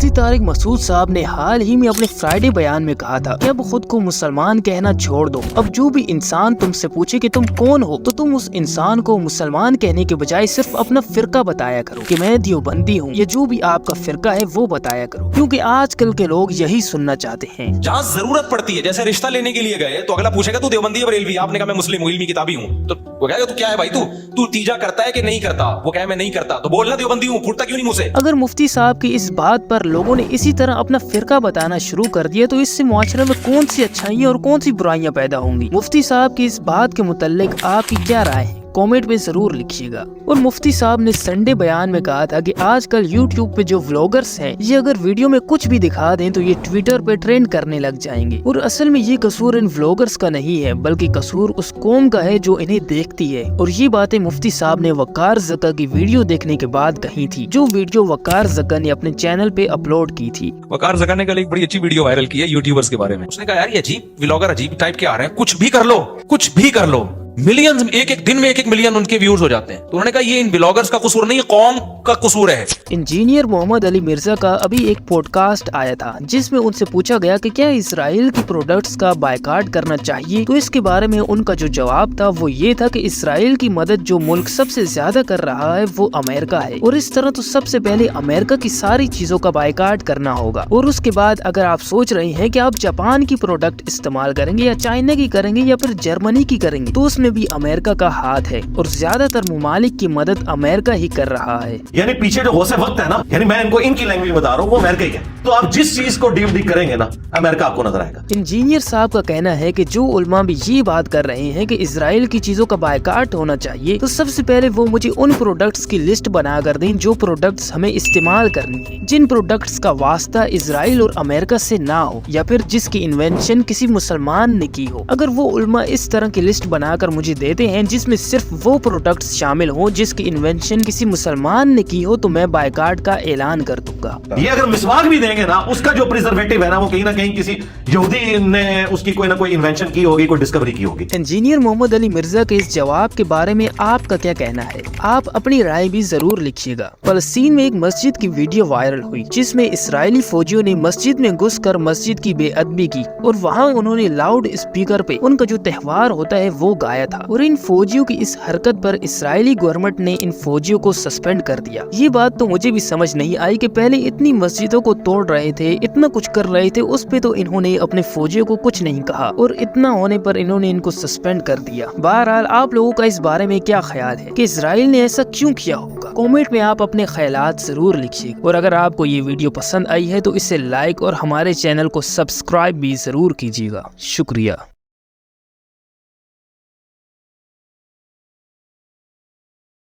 मुफ्ती तारिक मसूद साहब ने हाल ही में अपने फ्राइडे बयान में कहा था कि अब खुद को मुसलमान कहना छोड़ दो। अब जो भी इंसान तुमसे पूछे कि तुम कौन हो तो तुम उस इंसान को मुसलमान कहने के बजाय सिर्फ अपना फिरका बताया करो कि मैं देवबंदी हूँ, या जो भी आपका फिरका है वो बताया करो, क्योंकि आजकल के लोग यही सुनना चाहते हैं। जहाँ जरूरत पड़ती है, जैसे रिश्ता लेने के लिए गए तो अगला पूछेगा तू देवबंदी है बरेलवी, आपने कहा मैं मुस्लिम हूँ, इल्मी किताबी हूँ, तो वो कहेगा तू क्या है भाई, तू तीजा करता है कि नहीं करता, वो कहे मैं नहीं करता, तो बोलना देवबंदी हूँ, फुटता क्यों नहीं मुँह से। अगर मुफ्ती साहब की इस बात पर लोगों ने इसी तरह अपना फिरका बताना शुरू कर दिया तो इससे मुआशरे में कौन सी अच्छाइयाँ और कौन सी बुराइयां पैदा होंगी। मुफ्ती साहब की इस बात के मुताल्लिक आपकी क्या राय है, कमेंट में जरूर लिखिएगा। और मुफ्ती साहब ने संडे बयान में कहा था कि आजकल यूट्यूब पे जो व्लॉगर्स हैं ये अगर वीडियो में कुछ भी दिखा दें तो ये ट्विटर पे ट्रेंड करने लग जाएंगे, और असल में ये कसूर इन व्लॉगर्स का नहीं है बल्कि कसूर उस कौम का है जो इन्हें देखती है। और ये बातें मुफ्ती साहब ने वकार ज़का की वीडियो देखने के बाद कही थी, जो वीडियो वकार ज़का ने अपने चैनल पे अपलोड की थी। वकार ज़का ने कल एक बड़ी अच्छी वीडियो वायरल की है यूट्यूबर्स के बारे में। उसने कहा यार ये अजीब व्लॉगर अजीब टाइप के आ रहे हैं, कुछ भी कर लो, मिलियंस एक दिन में 1 मिलियन उनके व्यूज हो जाते हैं। तो उन्होंने कहा ये इन ब्लॉगर्स का कसूर नहीं है, कौम का कसूर है। इंजीनियर मोहम्मद अली मिर्जा का अभी एक पॉडकास्ट आया था जिसमें उनसे पूछा गया कि क्या इसराइल की प्रोडक्ट्स का बायकॉट करना चाहिए, तो इसके बारे में उनका जो जवाब था वो ये था कि इसराइल की मदद जो मुल्क सबसे ज्यादा कर रहा है वो अमेरिका है, और इस तरह तो सबसे पहले अमेरिका की सारी चीजों का बायकॉट करना होगा, और उसके बाद अगर आप सोच रहे हैं कि आप जापान की प्रोडक्ट इस्तेमाल करेंगे या चाइना की करेंगे या फिर जर्मनी की करेंगे, तो उसमें भी अमेरिका का हाथ है, और ज्यादातर ममालिक की मदद अमेरिका ही कर रहा है। यानी पीछे जो होसे वक्त है ना, यानी मैं इनको इनकी लैंग्वेज बता रहा हूँ, वो अमेरिका ही है। तो आप जिस चीज को डीप डीप करेंगे ना, अमेरिका आपको नजर आएगा। इंजीनियर साहब का कहना है कि जो उलमा भी ये बात कर रहे हैं कि इसराइल की चीजों का बायकॉट होना चाहिए, तो सबसे पहले वो मुझे उन प्रोडक्ट्स की लिस्ट बना कर दें जो प्रोडक्ट्स हमें इस्तेमाल करनी है, जिन प्रोडक्ट्स का वास्ता इसराइल और अमेरिका से ना हो, या फिर जिसकी इन्वेंशन किसी मुसलमान ने की हो। अगर वो उलमा इस तरह की लिस्ट बनाकर मुझे देते हैं जिसमें सिर्फ वो प्रोडक्ट्स शामिल हो जिसकी इन्वेंशन किसी मुसलमान ने की हो, तो मैं बायकॉट का ऐलान कर दूंगा। ये अगर मिसवाक भी देंगे ना, उसका जो प्रिजर्वेटिव है ना, वो कहीं ना कहीं किसी यहूदी ने उसकी कोई ना कोई इन्वेंशन की होगी, कोई डिस्कवरी की होगी। इंजीनियर मोहम्मद अली मिर्जा के इस जवाब के बारे में आपका क्या कहना है, आप अपनी राय भी जरूर लिखिएगा। फलस्तीन में एक मस्जिद की वीडियो वायरल हुई जिसमें इसराइली फौजियों ने मस्जिद में घुसकर मस्जिद की बेअदबी की, और वहाँ उन्होंने लाउड स्पीकर पे उनका जो त्योहार होता है वो गाया था, और इन फौजियों की इस हरकत पर इसराइली गवर्नमेंट ने इन फौजियों को सस्पेंड कर दिया। ये बात तो मुझे भी समझ नहीं आई कि पहले इतनी मस्जिदों को तोड़ रहे थे, इतना कुछ कर रहे थे, उस पे तो इन्होंने अपने फौजियों को कुछ नहीं कहा, और इतना होने पर इन्होंने इनको सस्पेंड कर दिया। बहरहाल आप लोगों का इस बारे में क्या ख्याल है कि इसराइल ने ऐसा क्यों किया होगा, कमेंट में आप अपने ख्यालात जरूर लिखिए। और अगर आपको ये वीडियो पसंद आई है तो इसे लाइक और हमारे चैनल को सब्सक्राइब भी जरूर कीजिएगा। शुक्रिया।